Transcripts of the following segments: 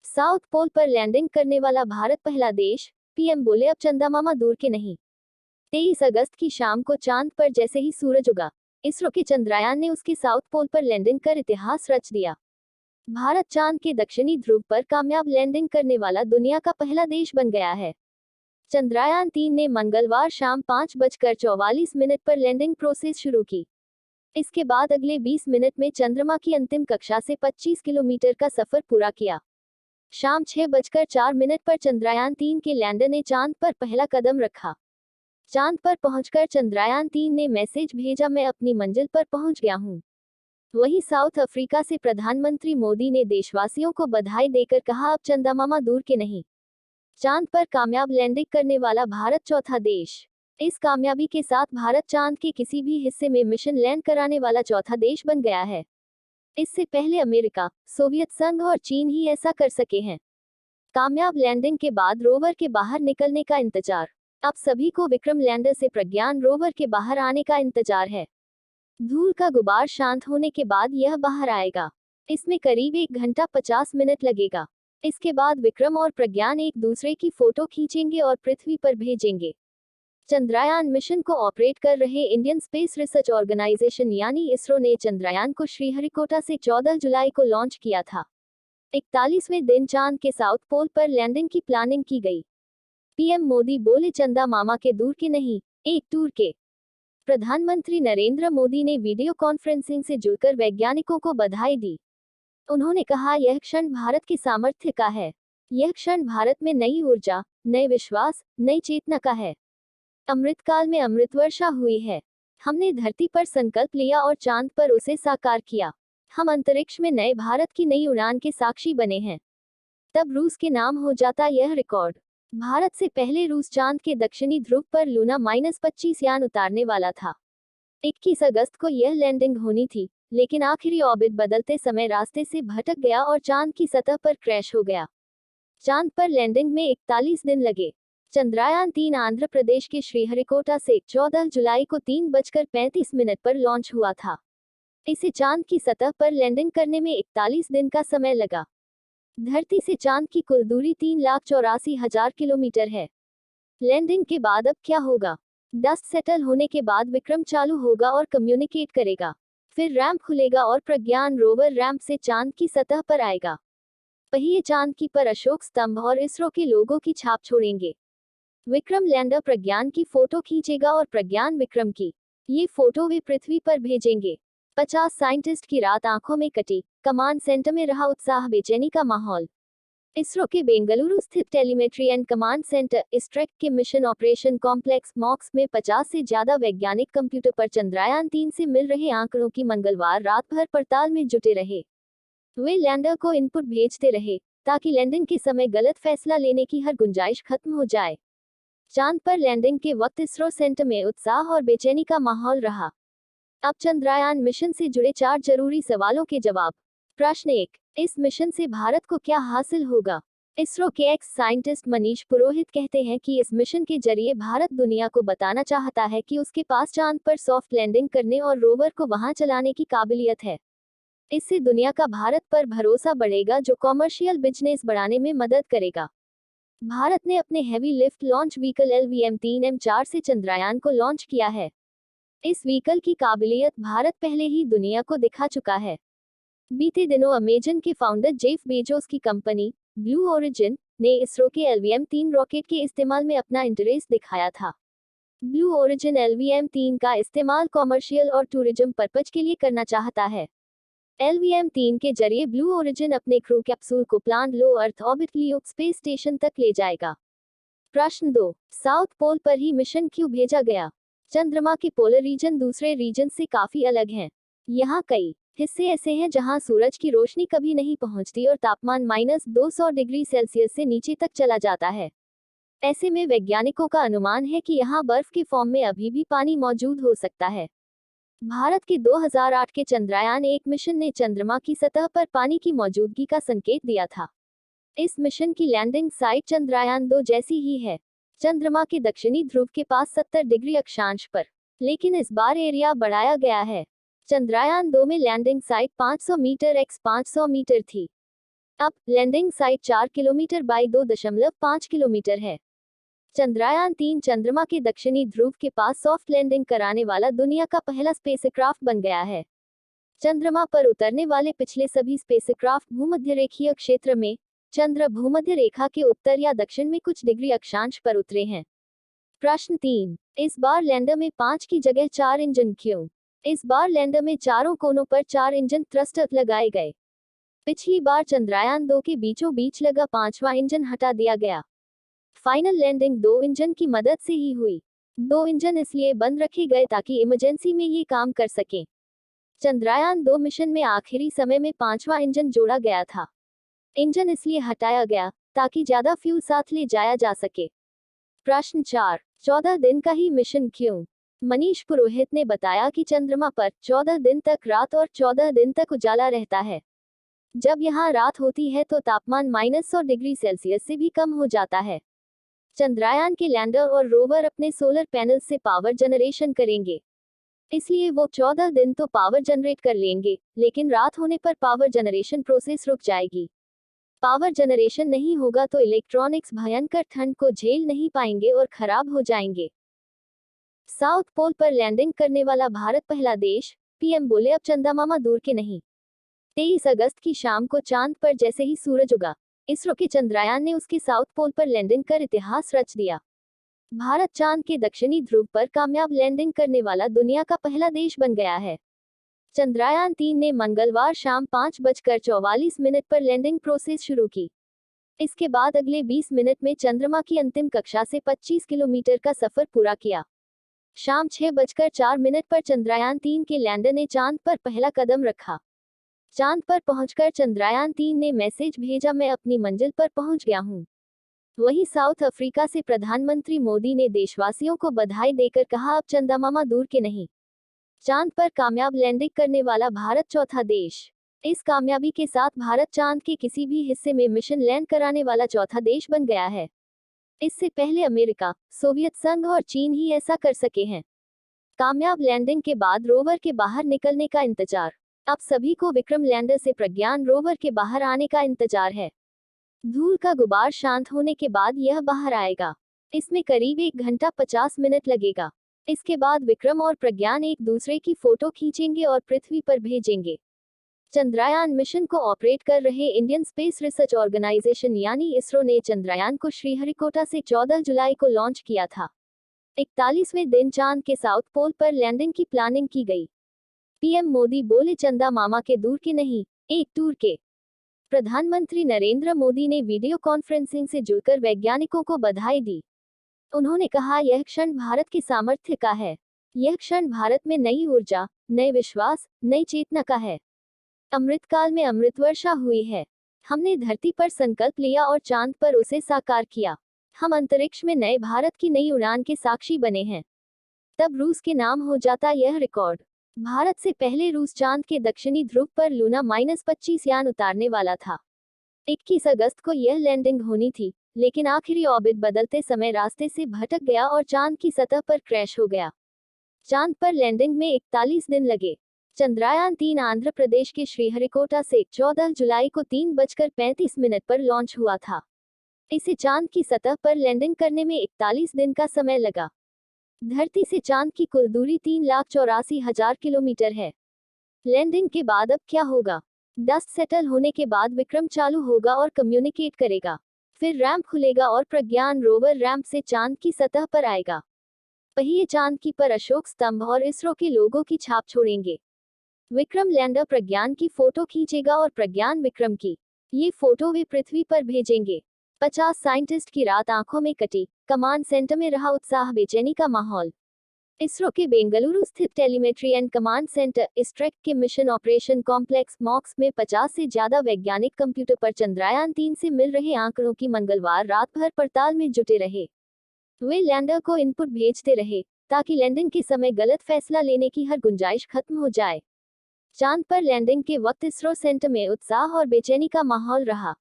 South pole पर landing करने वाला भारत पहला देश, पीएम बोले अब चंदा मामा दूर के नहीं। 23 अगस्त की शाम को चांद पर जैसे ही सूरज उगा, इसरो के चंद्रयान ने उसके साउथ पोल पर लैंडिंग कर इतिहास रच दिया। भारत चांद के दक्षिणी ध्रुव पर कामयाब लैंडिंग करने वाला दुनिया का पहला देश बन गया है। चंद्रयान 3 ने मंगलवार शाम 5:44 पर लैंडिंग प्रोसेस शुरू की। इसके बाद अगले 20 मिनट में चंद्रमा की अंतिम कक्षा से 25 किलोमीटर का सफर पूरा किया। शाम 6:04 पर चंद्रयान 3 के लैंडर ने चांद पर पहला कदम रखा। चांद पर पहुंचकर चंद्रयान 3 ने मैसेज भेजा, मैं अपनी मंजिल पर पहुंच गया हूं। वहीं साउथ अफ्रीका से प्रधानमंत्री मोदी ने देशवासियों को बधाई देकर कहा, अब चंदा मामा दूर के नहीं। चांद पर कामयाब लैंडिंग करने वाला भारत चौथा देश। इस कामयाबी के साथ भारत चांद के किसी भी हिस्से में मिशन लैंड कराने वाला चौथा देश बन गया है। इससे पहले अमेरिका, सोवियत संघ और चीन ही ऐसा कर सके हैं। कामयाब लैंडिंग के बाद रोवर के बाहर निकलने का इंतजार। अब सभी को विक्रम लैंडर से प्रज्ञान रोवर के बाहर आने का इंतजार है। धूल का गुबार शांत होने के बाद यह बाहर आएगा। इसमें करीब 1 घंटा 50 मिनट लगेगा। इसके बाद विक्रम और प्रज्ञान एक दूसरे की फोटो खींचेंगे और पृथ्वी पर भेजेंगे। चंद्रयान मिशन को ऑपरेट कर रहे इंडियन स्पेस रिसर्च ऑर्गेनाइजेशन यानी इसरो ने चंद्रयान को श्रीहरिकोटा से 14 जुलाई को लॉन्च किया था। 41वें दिन चांद के साउथ पोल पर लैंडिंग की प्लानिंग की गई। पीएम मोदी बोले, चंदा मामा के दूर के नहीं, एक टूर के। प्रधानमंत्री नरेंद्र मोदी ने वीडियो कॉन्फ्रेंसिंग से जुड़कर वैज्ञानिकों को बधाई दी। उन्होंने कहा, यह क्षण भारत के सामर्थ्य का है। यह क्षण भारत में नई ऊर्जा, नए विश्वास, नई चेतना का है। अमृतकाल में अमृत वर्षा हुई है। हमने धरती पर संकल्प लिया और चांद पर उसे साकार किया। हम अंतरिक्ष में नए भारत की नई उड़ान के साक्षी बने हैं। तब रूस के नाम हो जाता यह रिकॉर्ड। भारत से पहले रूस चांद के दक्षिणी ध्रुव पर लूना -25 यान उतारने वाला था। 21 अगस्त को यह लैंडिंग होनी थी, लेकिन आखिरी ऑर्बिट बदलते समय रास्ते से भटक गया और चांद की सतह पर क्रैश हो गया। चांद पर लैंडिंग में 41 दिन लगे। चंद्रयान 3 आंध्र प्रदेश के श्रीहरिकोटा से 14 जुलाई को 3:35 पर लॉन्च हुआ था। इसे चांद की सतह पर लैंडिंग करने में 41 दिन का समय लगा। धरती से चांद की कुल दूरी 3,84,000 किलोमीटर है। लैंडिंग के बाद अब क्या होगा? डस्ट सेटल होने के बाद विक्रम चालू होगा और कम्युनिकेट करेगा। फिर रैंप खुलेगा और प्रज्ञान रोवर रैंप से चांद की सतह पर आएगा। पहिए चांद की पर अशोक स्तंभ और इसरो के लोगों की छाप छोड़ेंगे। विक्रम लैंडर प्रज्ञान की फोटो खींचेगा और प्रज्ञान विक्रम की। ये फोटो वे पृथ्वी पर भेजेंगे। 50 साइंटिस्ट की रात आंखों में कटी। कमांड सेंटर में रहा उत्साह, बेचैनी का माहौल। इसरो के बेंगलुरु स्थित टेलीमेट्री एंड कमांड सेंटर इस्ट्रेक के मिशन ऑपरेशन कॉम्प्लेक्स मॉक्स में 50 से ज्यादा वैज्ञानिक कंप्यूटर पर चंद्रयान 3 से मिल रहे आंकड़ों की मंगलवार रात भर पड़ताल में जुटे रहे। वे लैंडर को इनपुट भेजते रहे ताकि लैंडिंग के समय गलत फैसला लेने की हर गुंजाइश खत्म हो जाए। चांद पर लैंडिंग के वक्त इसरो सेंटर में उत्साह और बेचैनी का माहौल रहा। अब चंद्रयान मिशन से जुड़े 4 जरूरी सवालों के जवाब। प्रश्न 1, इस मिशन से भारत को क्या हासिल होगा? इसरो के एक्स साइंटिस्ट मनीष पुरोहित कहते हैं कि इस मिशन के जरिए भारत दुनिया को बताना चाहता है कि उसके पास चांद पर सॉफ्ट लैंडिंग करने और रोवर को वहां चलाने की काबिलियत है। इससे दुनिया का भारत पर भरोसा बढ़ेगा, जो कॉमर्शियल बिजनेस बढ़ाने में मदद करेगा। भारत ने अपने heavy lift launch vehicle LVM-3M4 से चंद्रयान को लॉन्च किया है। इस व्हीकल की काबिलियत भारत पहले ही दुनिया को दिखा चुका है। बीते दिनों अमेजन के फाउंडर जेफ बेजोस की कंपनी ब्लू ओरिजिन ने इसरो के LVM-3 रॉकेट के इस्तेमाल में अपना इंटरेस्ट दिखाया था। ब्लू ओरिजिन LVM-3 का इस्तेमाल कॉमर्शियल और टूरिज्म पर्पज के लिए करना चाहता है। LVM-3 के जरिए ब्लू ओरिजिन अपने क्रू कैप्सूल को प्लान्ड लो अर्थ ऑर्बिट लियो स्पेस स्टेशन तक ले जाएगा। प्रश्न 2, साउथ पोल पर ही मिशन क्यों भेजा गया? चंद्रमा के पोलर रीजन दूसरे रीजन से काफी अलग हैं। यहाँ कई हिस्से ऐसे हैं जहां सूरज की रोशनी कभी नहीं पहुंचती और तापमान -200 डिग्री सेल्सियस से नीचे तक चला जाता है। ऐसे में वैज्ञानिकों का अनुमान है कि यहाँ बर्फ के फॉर्म में अभी भी पानी मौजूद हो सकता है। भारत के 2008 के चंद्रयान 1 मिशन ने चंद्रमा की सतह पर पानी की मौजूदगी का संकेत दिया था। इस मिशन की लैंडिंग साइट चंद्रयान 2 जैसी ही है, चंद्रमा के दक्षिणी ध्रुव के पास 70 डिग्री अक्षांश पर, लेकिन इस बार एरिया बढ़ाया गया है। चंद्रयान 2 में landing site 500 metre x 500 metre थी। अब landing site 4 kilometre by 2.5 kilometre है। चंद्रयान-3 चंद्रमा के दक्षिणी ध्रुव के पास सॉफ्ट लैंडिंग कराने वाला दुनिया का पहला स्पेसक्राफ्ट बन गया है। चंद्रमा पर उतरने वाले पिछले सभी स्पेसक्राफ्ट भूमध्यरेखीय क्षेत्र में, चंद्र भूमध्य रेखा के उत्तर या दक्षिण में कुछ डिग्री अक्षांश पर उतरे हैं। प्रश्न 3, इस बार लैंडर में 5 की जगह 4 इंजन क्यों? इस बार लैंडर में चारों कोनों पर 4 इंजन थ्रस्टर लगाए गए। पिछली बार चंद्रयान-2 के बीचों बीच लगा 5वां इंजन हटा दिया गया। फाइनल लैंडिंग 2 इंजन की मदद से ही हुई। 2 इंजन इसलिए बंद रखे गए ताकि इमरजेंसी में ये काम कर सकें। चंद्रयान-2 मिशन में आखिरी समय में 5वां इंजन जोड़ा गया था। इंजन इसलिए हटाया गया ताकि ज्यादा फ्यूल साथ ले जाया जा सके। प्रश्न 4, 14 दिन का ही मिशन क्यों? मनीष पुरोहित ने बताया कि चंद्रमा पर 14 दिन तक रात और 14 दिन तक उजाला रहता है। जब यहाँ रात होती है तो तापमान -100 डिग्री सेल्सियस से भी कम हो जाता है। चंद्रयान के लैंडर और रोवर अपने सोलर पैनल से पावर जनरेशन करेंगे, इसलिए वो 14 दिन तो पावर जनरेट कर लेंगे, लेकिन रात होने पर पावर जनरेशन प्रोसेस रुक जाएगी। पावर जनरेशन नहीं होगा तो इलेक्ट्रॉनिक्स भयंकर ठंड को झेल नहीं पाएंगे और खराब हो जाएंगे। साउथ पोल पर लैंडिंग करने वाला भारत पहला देश, पीएम बोले अब चंदा दूर के नहीं। 23 अगस्त की शाम को चांद पर जैसे ही सूरज उगा, इसरो के चंद्रयान ने उसके साउथ पोल पर लैंडिंग कर इतिहास रच दिया। भारत चांद के दक्षिणी ध्रुव पर कामयाब लैंडिंग करने वाला दुनिया का पहला देश बन गया है। चंद्रयान-3 ने मंगलवार शाम 5:44 पर लैंडिंग प्रोसेस शुरू की। इसके बाद अगले 20 मिनट में चंद्रमा की अंतिम कक्षा से 25 किलोमीटर का सफर पूरा किया। शाम 6:04 पर चंद्रयान-3 के लैंडर ने चांद पर पहला कदम रखा। चांद पर पहुंचकर चंद्रयान-3 ने मैसेज भेजा, मैं अपनी मंजिल पर पहुंच गया हूं। वहीं साउथ अफ्रीका से प्रधानमंत्री मोदी ने देशवासियों को बधाई देकर कहा, अब चंदा दूर के नहीं। चांद पर कामयाब लैंडिंग करने वाला भारत चौथा देश। इस कामयाबी के साथ भारत चांद के किसी भी हिस्से में मिशन लैंड कराने वाला चौथा देश बन गया है। इससे पहले अमेरिका, सोवियत संघ और चीन ही ऐसा कर सके हैं। कामयाब लैंडिंग के बाद रोवर के बाहर निकलने का इंतजार। अब सभी को विक्रम लैंडर से प्रज्ञान रोवर के बाहर आने का इंतजार है। धूल का गुबार शांत होने के बाद यह बाहर आएगा। इसमें करीब 1 घंटा 50 मिनट लगेगा। इसके बाद विक्रम और प्रज्ञान एक दूसरे की फोटो खींचेंगे और पृथ्वी पर भेजेंगे। चंद्रयान मिशन को ऑपरेट कर रहे इंडियन स्पेस रिसर्च ऑर्गेनाइजेशन यानी इसरो ने चंद्रयान को श्रीहरिकोटा से 14 जुलाई को लॉन्च किया था। 41वें दिन चांद के साउथ पोल पर लैंडिंग की प्लानिंग की गई। पीएम मोदी बोले, चंदा मामा के दूर के नहीं, एक टूर के। प्रधानमंत्री नरेंद्र मोदी ने वीडियो कॉन्फ्रेंसिंग से जुड़कर वैज्ञानिकों को बधाई दी। उन्होंने कहा, यह क्षण भारत के सामर्थ्य का है। यह क्षण भारत में नई ऊर्जा, नए विश्वास, नई चेतना का है। अमृतकाल में अमृत वर्षा हुई है। हमने धरती पर संकल्प लिया और चांद पर उसे साकार किया। हम अंतरिक्ष में नए भारत की नई उड़ान के साक्षी बने हैं। तब रूस के नाम हो जाता यह रिकॉर्ड। भारत से पहले रूस चांद के दक्षिणी ध्रुव पर लूना -25 यान उतारने वाला था। 21 अगस्त को यह लैंडिंग होनी थी, लेकिन आखिरी ऑर्बिट बदलते समय रास्ते से भटक गया और चांद की सतह पर क्रैश हो गया। चांद पर लैंडिंग में 41 दिन लगे। चंद्रयान-3 आंध्र प्रदेश के श्रीहरिकोटा से 14 जुलाई को 3:35 पर लॉन्च हुआ था। इसे चांद की सतह पर लैंडिंग करने में 41 दिन का समय लगा। धरती से चांद की कुल दूरी 3,84,000 किलोमीटर है। लैंडिंग के बाद अब क्या होगा? डस्ट सेटल होने के बाद विक्रम चालू होगा और कम्युनिकेट करेगा। फिर रैंप खुलेगा और प्रज्ञान रोवर रैंप से चांद की सतह पर आएगा। पहिए चांद की पर अशोक स्तंभ और इसरो के लोगों की छाप छोड़ेंगे। विक्रम लैंडर प्रज्ञान की फोटो खींचेगा और प्रज्ञान विक्रम की। ये फोटो वे पृथ्वी पर भेजेंगे। 50 साइंटिस्ट की रात आंखों में कटी। कमांड सेंटर में रहा उत्साह, बेचैनी का माहौल। इसरो के बेंगलुरु स्थित टेलीमेट्री एंड कमांड सेंटर इस्ट्रेक के मिशन ऑपरेशन कॉम्प्लेक्स मॉक्स में 50 से ज्यादा वैज्ञानिक कंप्यूटर पर चंद्रयान-3 से मिल रहे आंकड़ों की मंगलवार रात भर पड़ताल में जुटे रहे। वे लैंडर को इनपुट भेजते रहे ताकि लैंडिंग के समय गलत फैसला लेने की हर गुंजाइश खत्म हो जाए। चांद पर लैंडिंग के वक्त इसरो सेंटर में उत्साह और बेचैनी का माहौल रहा।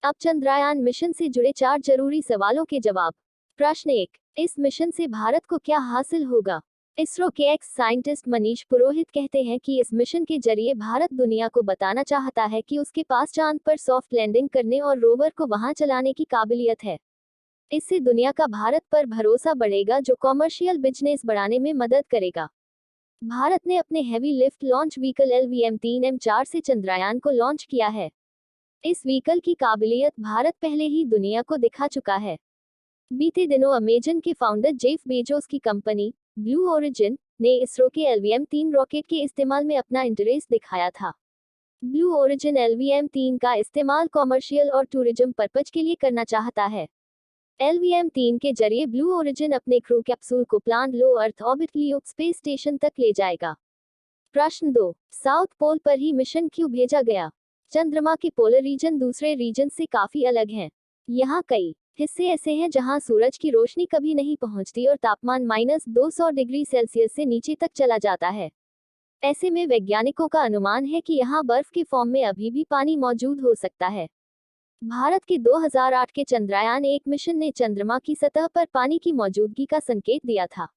अब चंद्रयान मिशन से जुड़े 4 जरूरी सवालों के जवाब। प्रश्न 1, इस मिशन से भारत को क्या हासिल होगा? इसरो के एक्स साइंटिस्ट मनीष पुरोहित कहते हैं कि इस मिशन के जरिए भारत दुनिया को बताना चाहता है कि उसके पास चांद पर सॉफ्ट लैंडिंग करने और रोवर को वहां चलाने की काबिलियत है। इससे दुनिया का भारत पर भरोसा बढ़ेगा, जो कॉमर्शियल बिजनेस बढ़ाने में मदद करेगा। भारत ने अपने heavy lift launch vehicle LVM-3M4 से चंद्रयान को लॉन्च किया है। इस व्हीकल की काबिलियत भारत पहले ही दुनिया को दिखा चुका है। बीते दिनों अमेजन के फाउंडर जेफ बेजोस की कंपनी ब्लू ओरिजिन ने इसरो के LVM-3 रॉकेट के इस्तेमाल में अपना इंटरेस्ट दिखाया था। ब्लू ओरिजिन LVM-3 का इस्तेमाल कॉमर्शियल और टूरिज्म पर्पज के लिए करना चाहता है। LVM-3 के जरिए ब्लू ओरिजिन अपने क्रू कैप्सूल को प्लांट लो अर्थ ऑर्बिट लियो स्पेस स्टेशन तक ले जाएगा। प्रश्न 2, साउथ पोल पर ही मिशन क्यों भेजा गया? चंद्रमा के पोलर रीजन दूसरे रीजन से काफी अलग हैं। यहाँ कई हिस्से ऐसे हैं जहाँ सूरज की रोशनी कभी नहीं पहुँचती और तापमान -200 डिग्री सेल्सियस से नीचे तक चला जाता है। ऐसे में वैज्ञानिकों का अनुमान है कि यहाँ बर्फ के फॉर्म में अभी भी पानी मौजूद हो सकता है। भारत के 2008 के चंद्रयान-1 मिशन ने चंद्रमा की सतह पर पानी की मौजूदगी का संकेत दिया था।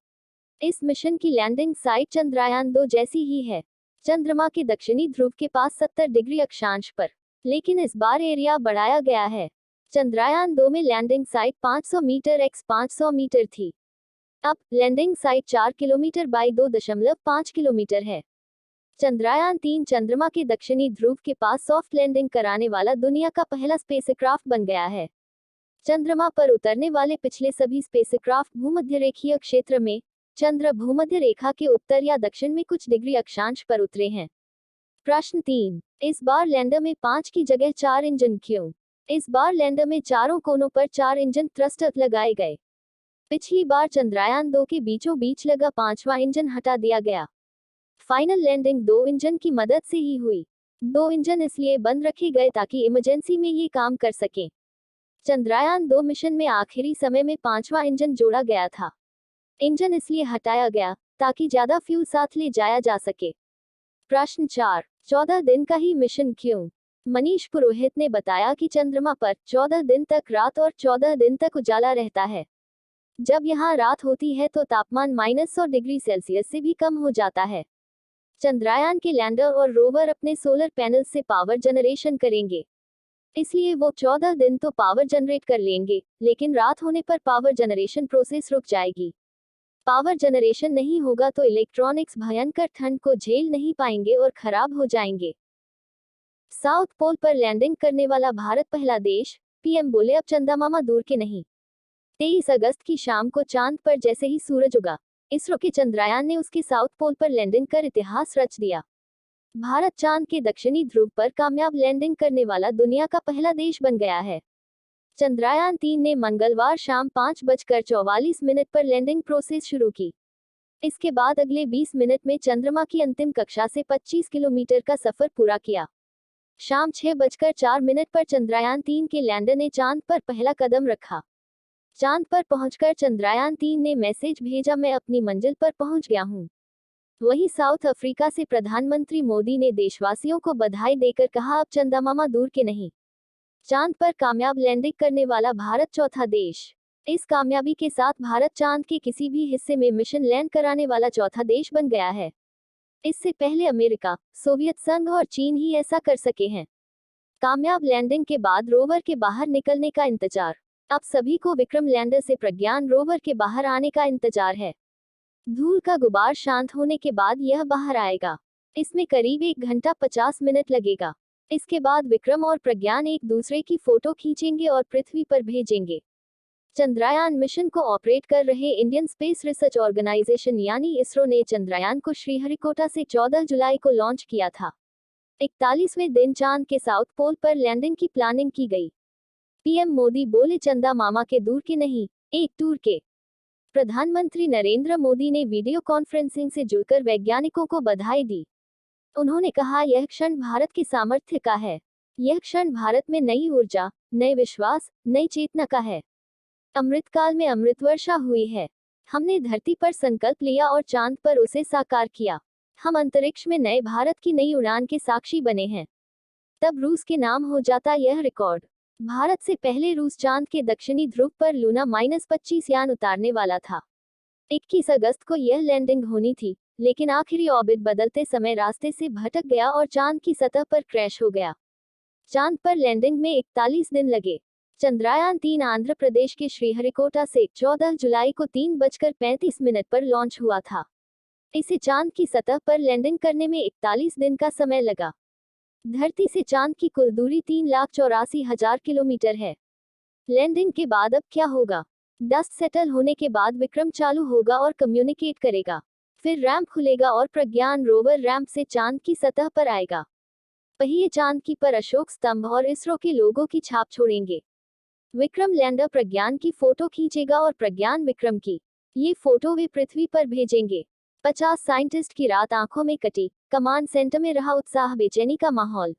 इस मिशन की लैंडिंग साइट चंद्रयान-2 जैसी ही है, चंद्रमा के दक्षिणी ध्रुव के पास 70 डिग्री अक्षांश पर, लेकिन इस बार एरिया बढ़ाया गया है। चंद्रयान-2 में landing site 500 metre x 500 metre थी। अब landing site 4 kilometre by 2.5 kilometre है। चंद्रयान-3 चंद्रमा के दक्षिणी ध्रुव के पास सॉफ्ट लैंडिंग कराने वाला दुनिया का पहला स्पेसक्राफ्ट बन गया है। चंद्रमा पर उतरने वाले पिछले सभी स्पेसक्राफ्ट भूमध्यरेखीय क्षेत्र में, चंद्र भूमध्य रेखा के उत्तर या दक्षिण में कुछ डिग्री अक्षांश पर उतरे हैं। प्रश्न 3, इस बार लैंडर में 5 की जगह 4 इंजन क्यों? इस बार लैंडर में चारों कोनों पर 4 इंजन थ्रस्टर लगाए गए। पिछली बार चंद्रयान-2 के बीचों बीच लगा 5वां इंजन हटा दिया गया। फाइनल लैंडिंग 2 इंजन की मदद से ही हुई। 2 इंजन इसलिए बंद रखे गए ताकि इमरजेंसी में ये काम कर सकें। चंद्रयान-2 मिशन में आखिरी समय में 5वां इंजन जोड़ा गया था। इंजन इसलिए हटाया गया ताकि ज्यादा फ्यूल साथ ले जाया जा सके। प्रश्न 4, 14 दिन का ही मिशन क्यों? मनीष पुरोहित ने बताया कि चंद्रमा पर 14 दिन तक रात और 14 दिन तक उजाला रहता है। जब यहाँ रात होती है तो तापमान -100 डिग्री सेल्सियस से भी कम हो जाता है। चंद्रयान के लैंडर और रोवर अपने सोलर पैनल से पावर जनरेशन करेंगे, इसलिए वो 14 दिन तो पावर जनरेट कर लेंगे, लेकिन रात होने पर पावर जनरेशन प्रोसेस रुक जाएगी। पावर जनरेशन नहीं होगा तो इलेक्ट्रॉनिक्स भयंकर ठंड को झेल नहीं पाएंगे और खराब हो जाएंगे। साउथ पोल पर लैंडिंग करने वाला भारत पहला देश, पीएम बोले अब चंदा मामा दूर के नहीं। 23 अगस्त की शाम को चांद पर जैसे ही सूरज उगा, इसरो के चंद्रयान ने उसके साउथ पोल पर लैंडिंग कर इतिहास रच दिया। भारत चांद के दक्षिणी ध्रुव पर कामयाब लैंडिंग करने वाला दुनिया का पहला देश बन गया है। चंद्रयान-3 ने मंगलवार शाम 5:44 पर लैंडिंग प्रोसेस शुरू की। इसके बाद अगले 20 मिनट में चंद्रमा की अंतिम कक्षा से 25 किलोमीटर का सफर पूरा किया। शाम 6:04 पर चंद्रयान-3 के लैंडर ने चांद पर पहला कदम रखा। चांद पर पहुंचकर चंद्रयान-3 ने मैसेज भेजा, मैं अपनी मंजिल पर पहुंच गया हूं। वहीं साउथ अफ्रीका से प्रधानमंत्री मोदी ने देशवासियों को बधाई देकर कहा, अब चंदा मामा दूर के नहीं। चांद पर कामयाब लैंडिंग करने वाला भारत चौथा देश। इस कामयाबी के साथ भारत चांद के किसी भी हिस्से में मिशन लैंड कराने वाला चौथा देश बन गया है। इससे पहले अमेरिका, सोवियत संघ और चीन ही ऐसा कर सके हैं। कामयाब लैंडिंग के बाद रोवर के बाहर निकलने का इंतजार। अब सभी को विक्रम लैंडर से प्रज्ञान रोवर के बाहर आने का इंतजार है। धूल का गुबार शांत होने के बाद यह बाहर आएगा। इसमें करीब 1 घंटा 50 मिनट लगेगा। इसके बाद विक्रम और प्रज्ञान एक दूसरे की फोटो खींचेंगे और पृथ्वी पर भेजेंगे। चंद्रयान मिशन को ऑपरेट कर रहे इंडियन स्पेस रिसर्च ऑर्गेनाइजेशन यानी इसरो ने चंद्रयान को श्रीहरिकोटा से 14 जुलाई को लॉन्च किया था। 41वें दिन चांद के साउथ पोल पर लैंडिंग की प्लानिंग की गई। पीएम मोदी बोले, चंदा मामा के दूर के नहीं, एक टूर के। प्रधानमंत्री नरेंद्र मोदी ने वीडियो कॉन्फ्रेंसिंग से जुड़कर वैज्ञानिकों को बधाई दी। उन्होंने कहा, यह क्षण भारत के सामर्थ्य का है। यह क्षण भारत में नई ऊर्जा, नए विश्वास, नई चेतना का है। अमृतकाल में अमृत वर्षा हुई है। हमने धरती पर संकल्प लिया और चांद पर उसे साकार किया। हम अंतरिक्ष में नए भारत की नई उड़ान के साक्षी बने हैं। तब रूस के नाम हो जाता यह रिकॉर्ड। भारत से पहले रूस चांद के दक्षिणी ध्रुव पर लूना -25 यान उतारने वाला था। 21 अगस्त को यह लैंडिंग होनी थी, लेकिन आखिरी ऑर्बिट बदलते समय रास्ते से भटक गया और चांद की सतह पर क्रैश हो गया। चांद पर लैंडिंग में 41 दिन लगे। चंद्रयान-3 आंध्र प्रदेश के श्रीहरिकोटा से 14 जुलाई को 3:35 पर लॉन्च हुआ था। इसे चांद की सतह पर लैंडिंग करने में 41 दिन का समय लगा। धरती से चांद की कुल दूरी 3,84,000 किलोमीटर है। लैंडिंग के बाद अब क्या होगा? डस्ट सेटल होने के बाद विक्रम चालू होगा और कम्युनिकेट करेगा। फिर रैंप खुलेगा और प्रज्ञान रोवर रैंप से चांद की सतह पर आएगा। पहिए चांद की पर अशोक स्तंभ और इसरो के लोगों की छाप छोड़ेंगे। विक्रम लैंडर प्रज्ञान की फोटो खींचेगा और प्रज्ञान विक्रम की। ये फोटो वे पृथ्वी पर भेजेंगे। 50 साइंटिस्ट की रात आंखों में कटी। कमांड सेंटर में रहा उत्साह, बेचैनी का माहौल।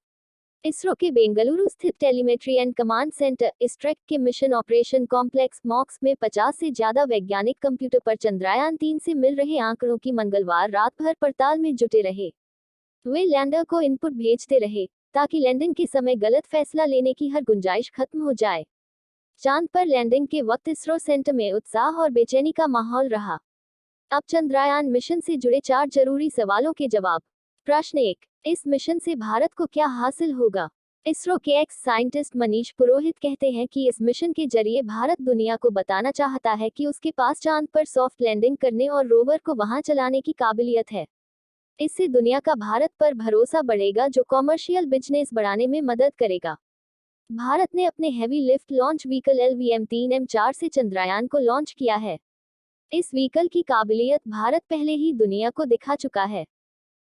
इसरो के बेंगलुरु स्थित टेलीमेट्री एंड कमांड सेंटर इस्ट्रेक के मिशन ऑपरेशन कॉम्प्लेक्स मॉक्स में 50 से ज्यादा वैज्ञानिक कंप्यूटर पर चंद्रयान-3 से मिल रहे आंकड़ों की मंगलवार रात भर पड़ताल में जुटे रहे। वे लैंडर को इनपुट भेजते रहे ताकि लैंडिंग के समय गलत फैसला लेने की हर गुंजाइश खत्म हो जाए। चांद पर लैंडिंग के वक्त इसरो सेंटर में उत्साह और बेचैनी का माहौल रहा। अब चंद्रयान मिशन से जुड़े 4 जरूरी सवालों के जवाब। प्रश्न 1, इस मिशन से भारत को क्या हासिल होगा? इसरो के एक्स साइंटिस्ट मनीष पुरोहित कहते हैं कि इस मिशन के जरिए भारत दुनिया को बताना चाहता है कि उसके पास चांद पर सॉफ्ट लैंडिंग करने और रोवर को वहां चलाने की काबिलियत है। इससे दुनिया का भारत पर भरोसा बढ़ेगा, जो कॉमर्शियल बिजनेस बढ़ाने में मदद करेगा। भारत ने अपने heavy lift launch vehicle LVM-3M4 से चंद्रयान को लॉन्च किया है। इस व्हीकल की काबिलियत भारत पहले ही दुनिया को दिखा चुका है।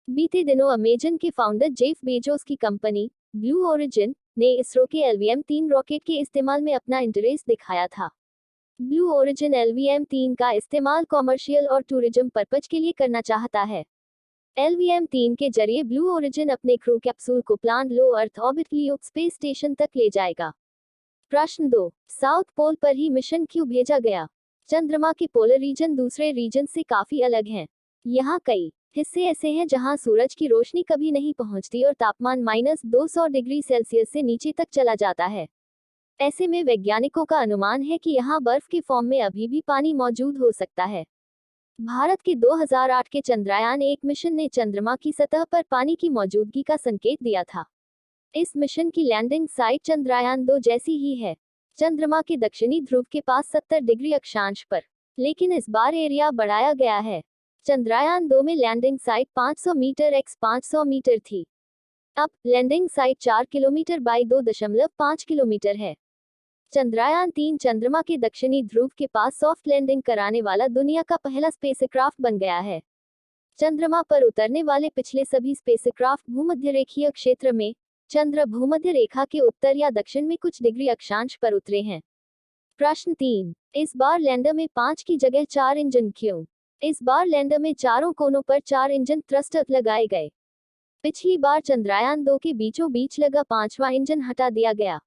बीते दिनों अमेजन के फाउंडर जेफ बेजोस की कंपनी ब्लू ओरिजिन ने इसरो के LVM-3 रॉकेट के इस्तेमाल में अपना इंटरेस्ट दिखाया था। ब्लू ओरिजिन LVM-3 का इस्तेमाल कॉमर्शियल और टूरिज्म पर्पज के लिए करना चाहता है। LVM-3 के जरिए ब्लू ओरिजिन अपने क्रू कैप्सूल को प्लान लो अर्थ ऑर्बिट लियो स्पेस स्टेशन तक ले जाएगा। प्रश्न 2, साउथ पोल पर ही मिशन क्यों भेजा गया? चंद्रमा के पोलर रीजन दूसरे रीजन से काफी अलग हैं। यहाँ कई हिस्से ऐसे हैं जहां सूरज की रोशनी कभी नहीं पहुंचती और तापमान -200 डिग्री सेल्सियस से नीचे तक चला जाता है। ऐसे में वैज्ञानिकों का अनुमान है कि यहाँ बर्फ के फॉर्म में अभी भी पानी मौजूद हो सकता है। भारत के 2008 के चंद्रयान-1 मिशन ने चंद्रमा की सतह पर पानी की मौजूदगी का संकेत दिया था। इस मिशन की लैंडिंग साइट चंद्रयान-2 जैसी ही है, चंद्रमा के दक्षिणी ध्रुव के पास 70 डिग्री अक्षांश पर, लेकिन इस बार एरिया बढ़ाया गया है। चंद्रयान-2 में landing site 500 metre x 500 metre थी। अब landing site 4 kilometre by 2.5 kilometre है। चंद्रयान-3 चंद्रमा के दक्षिणी ध्रुव के पास सॉफ्ट लैंडिंग कराने वाला दुनिया का पहला स्पेसक्राफ्ट बन गया है। चंद्रमा पर उतरने वाले पिछले सभी स्पेसक्राफ्ट भूमध्यरेखीय क्षेत्र में, चंद्र भूमध्य रेखा के उत्तर या दक्षिण में कुछ डिग्री अक्षांश पर उतरे हैं। प्रश्न 3, इस बार लैंडर में 5 की जगह 4 इंजन क्यों? इस बार लैंडर में चारों कोनों पर 4 इंजन थ्रस्टर लगाए गए। पिछली बार चंद्रयान-2 के बीचों बीच लगा 5वां इंजन हटा दिया गया।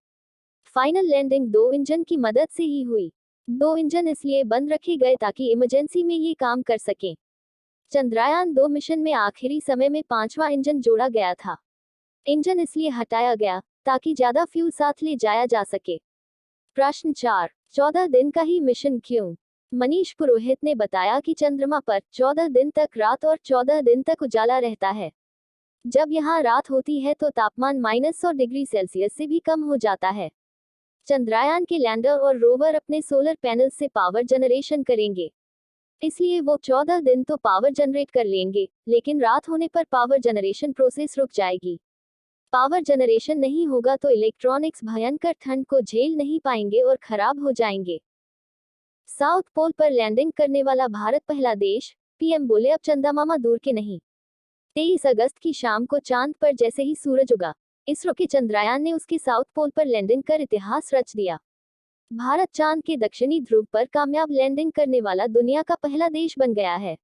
फाइनल लैंडिंग 2 इंजन की मदद से ही हुई। 2 इंजन इसलिए बंद रखे गए ताकि इमरजेंसी में ये काम कर सकें। चंद्रयान-2 मिशन में आखिरी समय में 5वां इंजन जोड़ा गया था। इंजन इसलिए हटाया गया ताकि ज्यादा फ्यूल साथ ले जाया जा सके। प्रश्न 4, 14 दिन का ही मिशन क्यों? मनीष पुरोहित ने बताया कि चंद्रमा पर 14 दिन तक रात और 14 दिन तक उजाला रहता है। जब यहाँ रात होती है तो तापमान -100 डिग्री सेल्सियस से भी कम हो जाता है। चंद्रयान के लैंडर और रोवर अपने सोलर पैनल से पावर जनरेशन करेंगे, इसलिए वो 14 दिन तो पावर जनरेट कर लेंगे, लेकिन रात होने पर पावर जनरेशन प्रोसेस रुक जाएगी। पावर जनरेशन नहीं होगा तो इलेक्ट्रॉनिक्स भयंकर ठंड को झेल नहीं पाएंगे और खराब हो जाएंगे। साउथ पोल पर लैंडिंग करने वाला भारत पहला देश, पीएम बोले अब चंदा दूर के नहीं। 23 अगस्त की शाम को चांद पर जैसे ही सूरज उगा, इसरो के चंद्रयान ने उसके साउथ पोल पर लैंडिंग कर इतिहास रच दिया। भारत चांद के दक्षिणी ध्रुव पर कामयाब लैंडिंग करने वाला दुनिया का पहला देश बन गया है।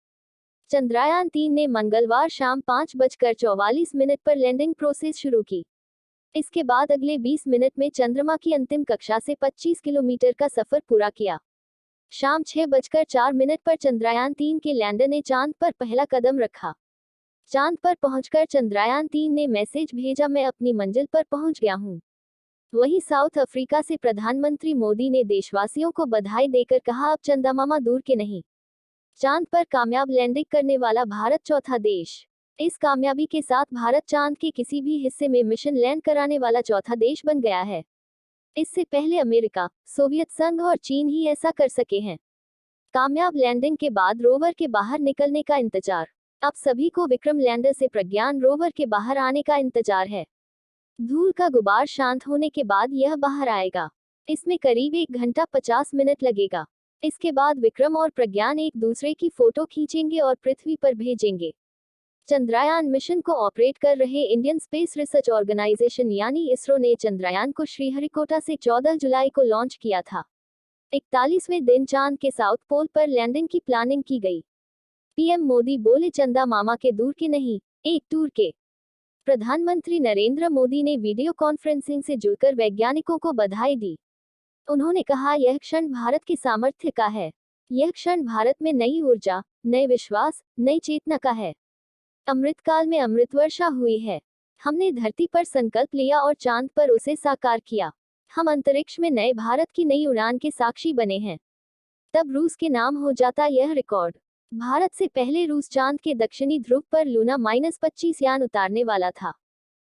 चंद्रयान-3 ने मंगलवार शाम 5:44 पर लैंडिंग प्रोसेस शुरू की। इसके बाद अगले 20 मिनट में चंद्रमा की अंतिम कक्षा से 25 किलोमीटर का सफर पूरा किया। शाम 6:04 पर चंद्रयान-3 के लैंडर ने चांद पर पहला कदम रखा। चांद पर पहुंचकर चंद्रयान-3 ने मैसेज भेजा, मैं अपनी मंजिल पर पहुंच गया हूं। वहीं साउथ अफ्रीका से प्रधानमंत्री मोदी ने देशवासियों को बधाई देकर कहा अब चंदा दूर के नहीं। चांद पर कामयाब लैंडिंग करने वाला भारत चौथा देश। इस कामयाबी के साथ भारत चांद के किसी भी हिस्से में मिशन लैंड कराने वाला चौथा देश बन गया है। इससे पहले अमेरिका, सोवियत संघ और चीन ही ऐसा कर सके हैं। कामयाब लैंडिंग के बाद रोवर के बाहर निकलने का इंतजार। अब सभी को विक्रम लैंडर से प्रज्ञान रोवर के बाहर आने का इंतजार है। धूल का गुबार शांत होने के बाद यह बाहर आएगा। इसमें करीब 1 घंटा 50 मिनट लगेगा। इसके बाद विक्रम और प्रज्ञान एक दूसरे की फोटो खींचेंगे और पृथ्वी पर भेजेंगे। चंद्रयान मिशन को ऑपरेट कर रहे इंडियन स्पेस रिसर्च ऑर्गेनाइजेशन यानी इसरो ने चंद्रयान को श्रीहरिकोटा से 14 जुलाई को लॉन्च किया था। 41वें दिन चांद के साउथ पोल पर लैंडिंग की प्लानिंग की गई। पीएम मोदी बोले चंदा मामा के दूर के नहीं, एक टूर के। प्रधानमंत्री नरेंद्र मोदी ने वीडियो कॉन्फ्रेंसिंग से जुड़कर वैज्ञानिकों को बधाई दी। उन्होंने कहा यह क्षण भारत के सामर्थ्य का है। यह क्षण भारत में नई ऊर्जा, नए विश्वास, नई चेतना का है। अमृतकाल में अमृत वर्षा हुई है। हमने धरती पर संकल्प लिया और चांद पर उसे साकार किया। हम अंतरिक्ष में नए भारत की नई उड़ान के साक्षी बने हैं। तब रूस के नाम हो जाता यह रिकॉर्ड। भारत से पहले रूस चांद के दक्षिणी ध्रुव पर लूना -25 यान उतारने वाला था।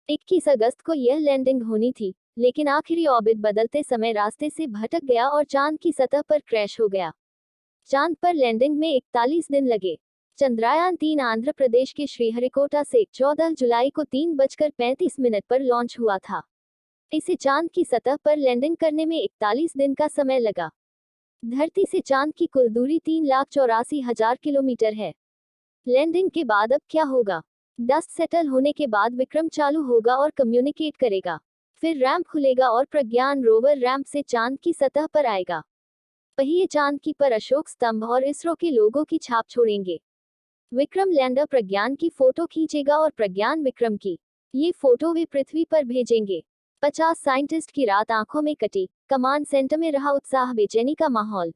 21 अगस्त को यह लैंडिंग होनी थी, लेकिन आखिरी ऑर्बिट बदलते समय रास्ते से भटक गया और चांद की सतह पर क्रैश हो गया। चांद पर लैंडिंग में 41 दिन लगे। चंद्रयान 3 आंध्र प्रदेश के श्रीहरिकोटा से 14 जुलाई को 3:35 पर लॉन्च हुआ था। इसे चांद की सतह पर लैंडिंग करने में 41 दिन का समय लगा। धरती से चांद की कुल दूरी 3,84,000 किलोमीटर है। लैंडिंग के बाद अब क्या होगा? डस्ट सेटल होने के बाद विक्रम चालू होगा और कम्युनिकेट करेगा। फिर रैंप खुलेगा और प्रज्ञान रोवर रैंप से चांद की सतह पर आएगा। पहिए चांद की पर अशोक स्तंभ और इसरो के लोगों की छाप छोड़ेंगे। विक्रम लैंडर प्रज्ञान की फोटो खींचेगा और प्रज्ञान विक्रम की। ये फोटो वे पृथ्वी पर भेजेंगे। 50 साइंटिस्ट की रात आंखों में कटी। कमांड सेंटर में रहा उत्साह, बेचैनी का माहौल।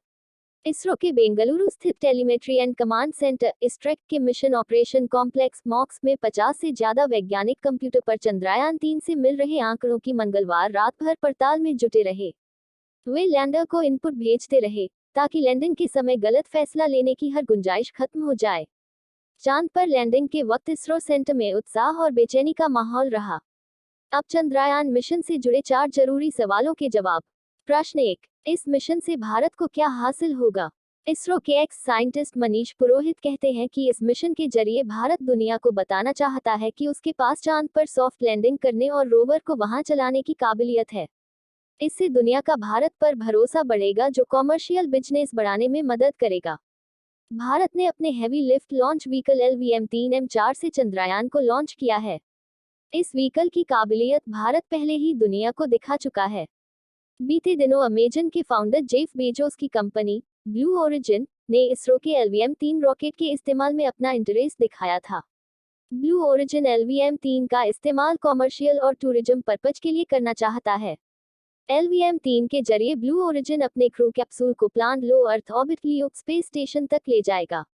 इसरो के बेंगलुरु स्थित टेलीमेट्री एंड कमांड सेंटर इस्ट्रेक के मिशन ऑपरेशन कॉम्प्लेक्स मॉक्स में 50 से ज्यादा वैज्ञानिक कंप्यूटर पर चंद्रयान 3 से मिल रहे आंकड़ों की मंगलवार रात भर पड़ताल में जुटे रहे। वे लैंडर को इनपुट भेजते रहे ताकि लैंडिंग के समय गलत फैसला लेने की हर गुंजाइश खत्म हो जाए। चांद पर लैंडिंग के वक्त इसरो सेंटर में उत्साह और बेचैनी का माहौल रहा। अब चंद्रयान मिशन से जुड़े 4 जरूरी सवालों के जवाब। प्रश्न 1, इस मिशन से भारत को क्या हासिल होगा? इसरो के एक्स साइंटिस्ट मनीष पुरोहित कहते हैं कि इस मिशन के जरिए भारत दुनिया को बताना चाहता है कि उसके पास चांद पर सॉफ्ट लैंडिंग करने और रोवर को वहां चलाने की काबिलियत है। इससे दुनिया का भारत पर भरोसा बढ़ेगा, जो कॉमर्शियल बिजनेस बढ़ाने में मदद करेगा। भारत ने अपने heavy lift launch vehicle LVM-3M4 से चंद्रयान को लॉन्च किया है। इस व्हीकल की काबिलियत भारत पहले ही दुनिया को दिखा चुका है। बीते दिनों अमेजन के फाउंडर जेफ बेजोस की कंपनी ब्लू ओरिजिन ने इसरो के LVM-3 रॉकेट के इस्तेमाल में अपना इंटरेस्ट दिखाया था। ब्लू ओरिजिन LVM-3 का इस्तेमाल कॉमर्शियल और टूरिज्म पर्पज के लिए करना चाहता है। LVM-3 के जरिए ब्लू ओरिजिन अपने क्रू कैप्सूल को प्लान लो अर्थ ऑर्बिट लियो स्पेस स्टेशन तक ले जाएगा।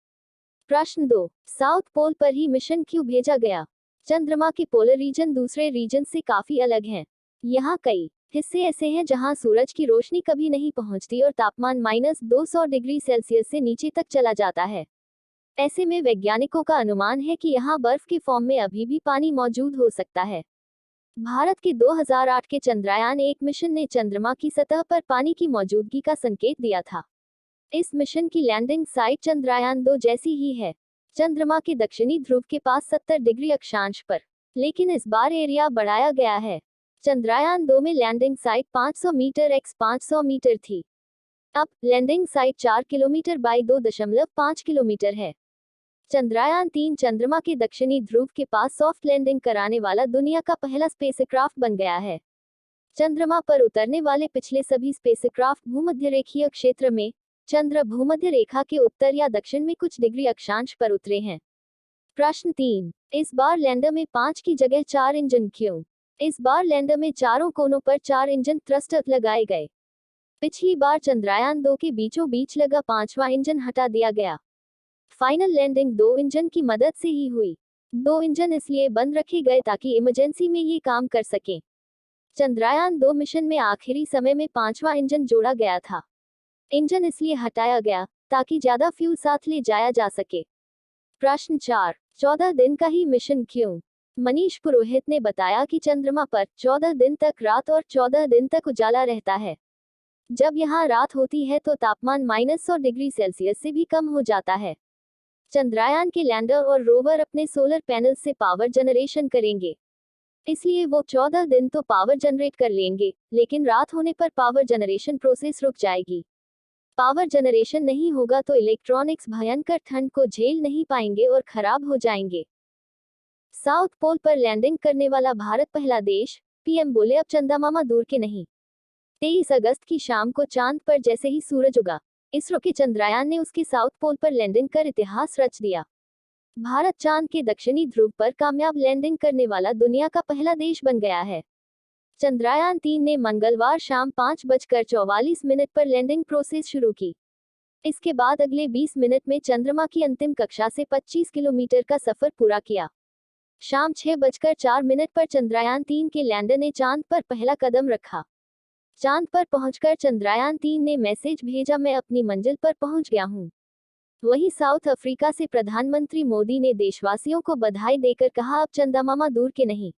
प्रश्न 2, साउथ पोल पर ही मिशन क्यों भेजा गया? चंद्रमा के पोलर रीजन दूसरे रीजन से काफी अलग हैं। यहाँ कई हिस्से ऐसे हैं जहां सूरज की रोशनी कभी नहीं पहुंचती और तापमान -200 डिग्री सेल्सियस से नीचे तक चला जाता है। ऐसे में वैज्ञानिकों का अनुमान है कि यहाँ बर्फ के फॉर्म में अभी भी पानी मौजूद हो सकता है। भारत के 2008 के चंद्रयान 1 मिशन ने चंद्रमा की सतह पर पानी की मौजूदगी का संकेत दिया था। इस मिशन की लैंडिंग साइट चंद्रयान 2 जैसी ही है, चंद्रमा के दक्षिणी ध्रुव के पास 70 डिग्री अक्षांश पर, लेकिन इस बार एरिया बढ़ाया गया है। चंद्रयान 2 में landing site 500 metre x 500 metre थी। अब landing site 4 kilometre by 2.5 kilometre है। चंद्रयान 3 चंद्रमा के दक्षिणी ध्रुव के पास सॉफ्ट लैंडिंग कराने वाला दुनिया का पहला स्पेसक्राफ्ट बन गया है। चंद्रमा पर उतरने वाले पिछले सभी स्पेसक्राफ्ट भूमध्यरेखीय क्षेत्र में, चंद्र भूमध्य रेखा के उत्तर या दक्षिण में कुछ डिग्री अक्षांश पर उतरे हैं। प्रश्न 3, इस बार लैंडर में 5 की जगह 4 इंजन क्यों? इस बार लैंडर में चारों कोनों पर 4 इंजन थ्रस्टर लगाए गए। पिछली बार चंद्रयान 2 के बीचों बीच लगा 5वां इंजन हटा दिया गया। फाइनल लैंडिंग 2 इंजन की मदद से ही हुई। 2 इंजन इसलिए बंद रखे गए ताकि इमरजेंसी में ये काम कर सकें। चंद्रयान 2 मिशन में आखिरी समय में 5वां इंजन जोड़ा गया था। इंजन इसलिए हटाया गया ताकि ज्यादा फ्यूल साथ ले जाया जा सके। प्रश्न 4, 14 दिन का ही मिशन क्यों? मनीष पुरोहित ने बताया कि चंद्रमा पर 14 दिन तक रात और 14 दिन तक उजाला रहता है। जब यहाँ रात होती है तो तापमान -100 डिग्री सेल्सियस से भी कम हो जाता है। चंद्रयान के लैंडर और रोवर अपने सोलर पैनल से पावर जनरेशन करेंगे, इसलिए वो 14 दिन तो पावर जनरेट कर लेंगे, लेकिन रात होने पर पावर जनरेशन प्रोसेस रुक जाएगी। पावर जनरेशन नहीं होगा तो इलेक्ट्रॉनिक्स भयंकर ठंड को झेल नहीं पाएंगे और खराब हो जाएंगे। साउथ पोल पर लैंडिंग करने वाला भारत पहला देश, पीएम बोले अब चंदामामा दूर के नहीं। 23 अगस्त की शाम को चांद पर जैसे ही सूरज उगा, इसरो के चंद्रयान ने उसके साउथ पोल पर लैंडिंग कर इतिहास रच दिया। भारत चांद के दक्षिणी ध्रुव पर कामयाब लैंडिंग करने वाला दुनिया का पहला देश बन गया है। चंद्रयान 3 ने मंगलवार शाम 5:44 पर लैंडिंग प्रोसेस शुरू की। इसके बाद अगले 20 मिनट में चंद्रमा की अंतिम कक्षा से 25 किलोमीटर का सफर पूरा किया। शाम 6:04 पर चंद्रयान 3 के लैंडर ने चांद पर पहला कदम रखा। चांद पर पहुंचकर चंद्रयान 3 ने मैसेज भेजा, मैं अपनी मंजिल पर पहुंच गया हूं। वहीं साउथ अफ्रीका से प्रधानमंत्री मोदी ने देशवासियों को बधाई देकर कहा, अब चंदामामा दूर के नहीं।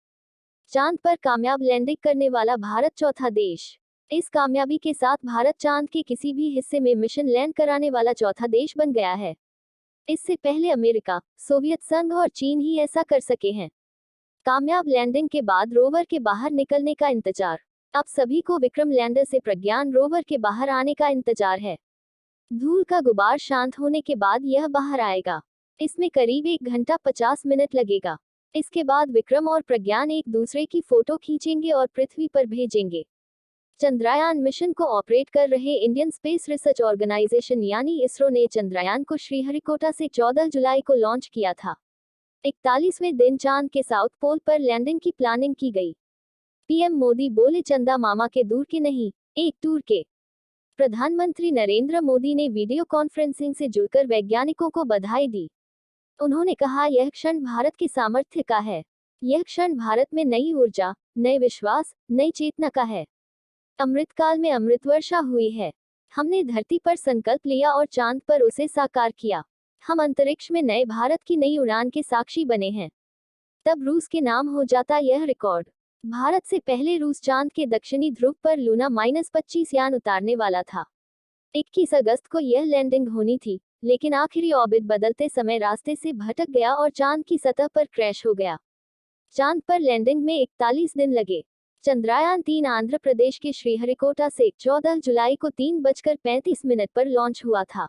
चांद पर कामयाब लैंडिंग करने वाला भारत चौथा देश। इस कामयाबी के साथ भारत चांद के किसी भी हिस्से में मिशन लैंड कराने वाला चौथा देश बन गया है। इससे पहले अमेरिका, सोवियत संघ और चीन ही ऐसा कर सके हैं। कामयाब लैंडिंग के बाद रोवर के बाहर निकलने का इंतजार। अब सभी को विक्रम लैंडर से प्रज्ञान रोवर के बाहर आने का इंतजार है। धूल का गुबार शांत होने के बाद यह बाहर आएगा। इसमें करीब 1 घंटा 50 मिनट लगेगा। इसके बाद विक्रम और प्रज्ञान एक दूसरे की फोटो खींचेंगे और पृथ्वी पर भेजेंगे। चंद्रयान मिशन को ऑपरेट कर रहे इंडियन स्पेस रिसर्च ऑर्गेनाइजेशन यानी इसरो ने चंद्रयान को श्रीहरिकोटा से 14 जुलाई को लॉन्च किया था। 41वें दिन चांद के साउथ पोल पर लैंडिंग की प्लानिंग की गई। पीएम मोदी बोले, चंदा मामा के दूर के नहीं, एक टूर के। प्रधानमंत्री नरेंद्र मोदी ने वीडियो कॉन्फ्रेंसिंग से जुड़कर वैज्ञानिकों को बधाई दी। उन्होंने कहा, यह क्षण भारत के सामर्थ्य का है। यह क्षण भारत में नई ऊर्जा, नए विश्वास, नई चेतना का है। अमृतकाल में अमृत वर्षा हुई है। हमने धरती पर संकल्प लिया और चांद पर उसे साकार किया। हम अंतरिक्ष में नए भारत की नई उड़ान के साक्षी बने हैं। तब रूस के नाम हो जाता यह रिकॉर्ड। भारत से पहले रूस चांद के दक्षिणी ध्रुव पर लूना -25 यान उतारने वाला था। 21 अगस्त को यह लैंडिंग होनी थी, लेकिन आखिरी ऑर्बिट बदलते समय रास्ते से भटक गया और चांद की सतह पर क्रैश हो गया। चांद पर लैंडिंग में 41 दिन लगे। चंद्रयान 3 आंध्र प्रदेश के श्रीहरिकोटा से 14 जुलाई को 3:35 पर लॉन्च हुआ था।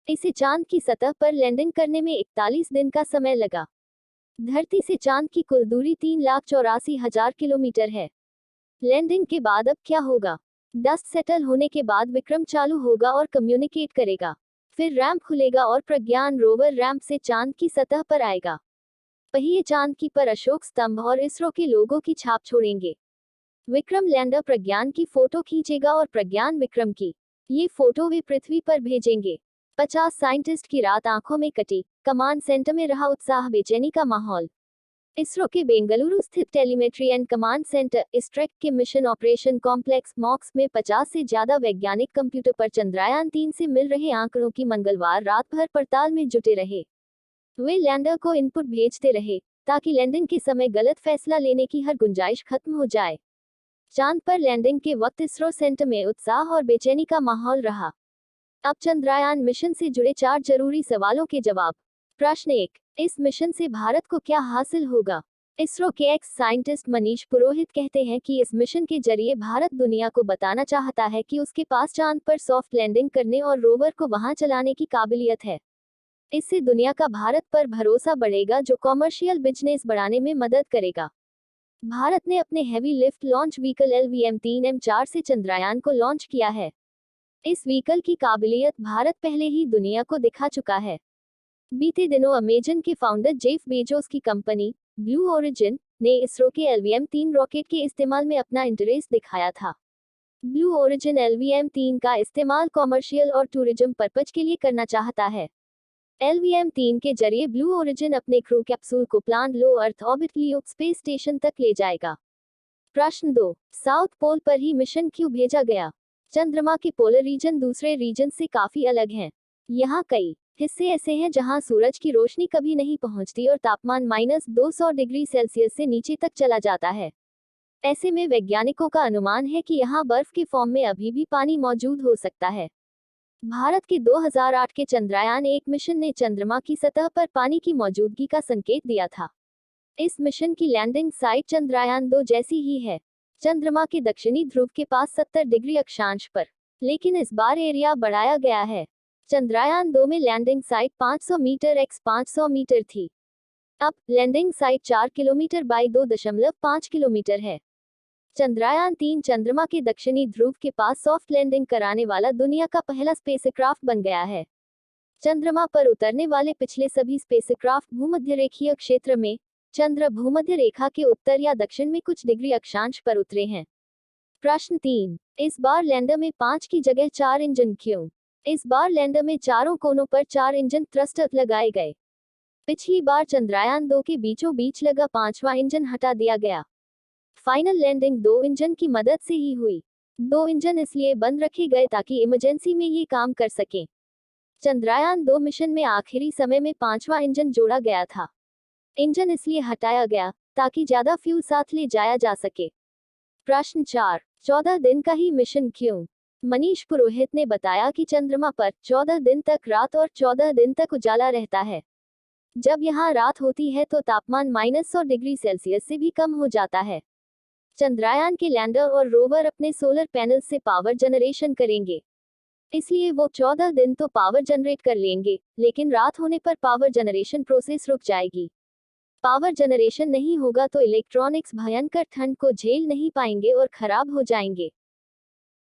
इसे चांद की सतह पर लैंडिंग करने में 41 दिन का समय लगा। धरती से चांद की कुल दूरी 3,84,000 किलोमीटर है। लैंडिंग के बाद अब क्या होगा? डस्ट सेटल होने के बाद विक्रम चालू होगा और कम्युनिकेट करेगा। फिर रैंप खुलेगा और प्रज्ञान रोवर रैंप से चांद की सतह पर आएगा। पहिए चांद की पर अशोक स्तंभ और इसरो के लोगों की छाप छोड़ेंगे। विक्रम लैंडर प्रज्ञान की फोटो खींचेगा और प्रज्ञान विक्रम की। ये फोटो वे पृथ्वी पर भेजेंगे। 50 साइंटिस्ट की रात आंखों में कटी। कमांड सेंटर में रहा उत्साह, बेचैनी का माहौल। इसरो के बेंगलुरु स्थित टेलीमेट्री एंड कमांड सेंटर इस्ट्रेक के मिशन ऑपरेशन कॉम्प्लेक्स मॉक्स में 50 से ज्यादा वैज्ञानिक कंप्यूटर पर चंद्रयान 3 से मिल रहे आंकड़ों की मंगलवार रात भर पड़ताल में जुटे रहे। वे लैंडर को इनपुट भेजते रहे ताकि लैंडिंग के समय गलत फैसला लेने की हर गुंजाइश खत्म हो जाए। चांद पर लैंडिंग के वक्त इसरो सेंटर में उत्साह और बेचैनी का माहौल रहा। अब चंद्रयान मिशन से जुड़े 4 जरूरी सवालों के जवाब। प्रश्न 1, इस मिशन से भारत को क्या हासिल होगा? इसरो के एक्स साइंटिस्ट मनीष पुरोहित कहते हैं कि इस मिशन के जरिए भारत दुनिया को बताना चाहता है कि उसके पास चांद पर सॉफ्ट लैंडिंग करने और रोवर को वहां चलाने की काबिलियत है। इससे दुनिया का भारत पर भरोसा बढ़ेगा, जो कॉमर्शियल बिजनेस बढ़ाने में मदद करेगा। भारत ने अपने heavy lift launch vehicle LVM-3M4 से चंद्रयान को लॉन्च किया है। इस व्हीकल की काबिलियत भारत पहले ही दुनिया को दिखा चुका है। बीते दिनों अमेजन के फाउंडर जेफ बेजोस की कंपनी ब्लू ओरिजिन ने इसरो के LVM-3 रॉकेट के इस्तेमाल में अपना इंटरेस्ट दिखाया था। ब्लू ओरिजिन LVM-3 का इस्तेमाल कॉमर्शियल और टूरिज्म पर्पज के लिए करना चाहता है। LVM-3 के जरिए ब्लू ओरिजिन अपने क्रू कैप्सूल को प्लान लो अर्थ ऑर्बिट लियो स्पेस स्टेशन तक ले जाएगा। प्रश्न 2, साउथ पोल पर ही मिशन क्यों भेजा गया? चंद्रमा के पोलर रीजन दूसरे रीजन से काफी अलग हैं। यहाँ कई हिस्से ऐसे हैं जहाँ सूरज की रोशनी कभी नहीं पहुँचती और तापमान -200 डिग्री सेल्सियस से नीचे तक चला जाता है। ऐसे में वैज्ञानिकों का अनुमान है कि यहाँ बर्फ के फॉर्म में अभी भी पानी मौजूद हो सकता है। भारत के 2008 के चंद्रयान-1 मिशन ने चंद्रमा की सतह पर पानी की मौजूदगी का संकेत दिया था। इस मिशन की लैंडिंग साइट चंद्रयान-2 जैसी ही है, चंद्रमा के दक्षिणी ध्रुव के पास 70 डिग्री अक्षांश पर। लेकिन इस बार एरिया बढ़ाया गया है। चंद्रयान-2 में landing site 500 metre x 500 metre थी। अब landing site 4 kilometre by 2.5 kilometre है। चंद्रयान-3 चंद्रमा के दक्षिणी ध्रुव के पास सॉफ्ट लैंडिंग कराने वाला दुनिया का पहला स्पेसक्राफ्ट बन गया है। चंद्रमा पर उतरने वाले पिछले सभी स्पेसक्राफ्ट भूमध्यरेखीय क्षेत्र में, चंद्र भूमध्य रेखा के उत्तर या दक्षिण में कुछ डिग्री अक्षांश पर उतरे हैं। प्रश्न 3, इस बार लैंडर में 5 की जगह 4 इंजन क्यों? इस बार लैंडर में चारों कोनों पर 4 इंजन थ्रस्टर लगाए गए। पिछली बार चंद्रयान-2 के बीचों बीच लगा 5वां इंजन हटा दिया गया। फाइनल लैंडिंग 2 इंजन की मदद से ही हुई। 2 इंजन इसलिए बंद रखे गए ताकि इमरजेंसी में ये काम कर सकें। चंद्रयान-2 मिशन में आखिरी समय में 5वां इंजन जोड़ा गया था। इंजन इसलिए हटाया गया ताकि ज्यादा फ्यूल साथ ले जाया जा सके। प्रश्न 4, 14 दिन का ही मिशन क्यों? मनीष पुरोहित ने बताया कि चंद्रमा पर 14 दिन तक रात और 14 दिन तक उजाला रहता है। जब यहाँ रात होती है तो तापमान -100 डिग्री सेल्सियस से भी कम हो जाता है। चंद्रयान के लैंडर और रोवर अपने सोलर पैनल से पावर जनरेशन करेंगे, इसलिए वो 14 दिन तो पावर जनरेट कर लेंगे, लेकिन रात होने पर पावर जनरेशन प्रोसेस रुक जाएगी। पावर जनरेशन नहीं होगा तो इलेक्ट्रॉनिक्स भयंकर ठंड को झेल नहीं पाएंगे और खराब हो जाएंगे।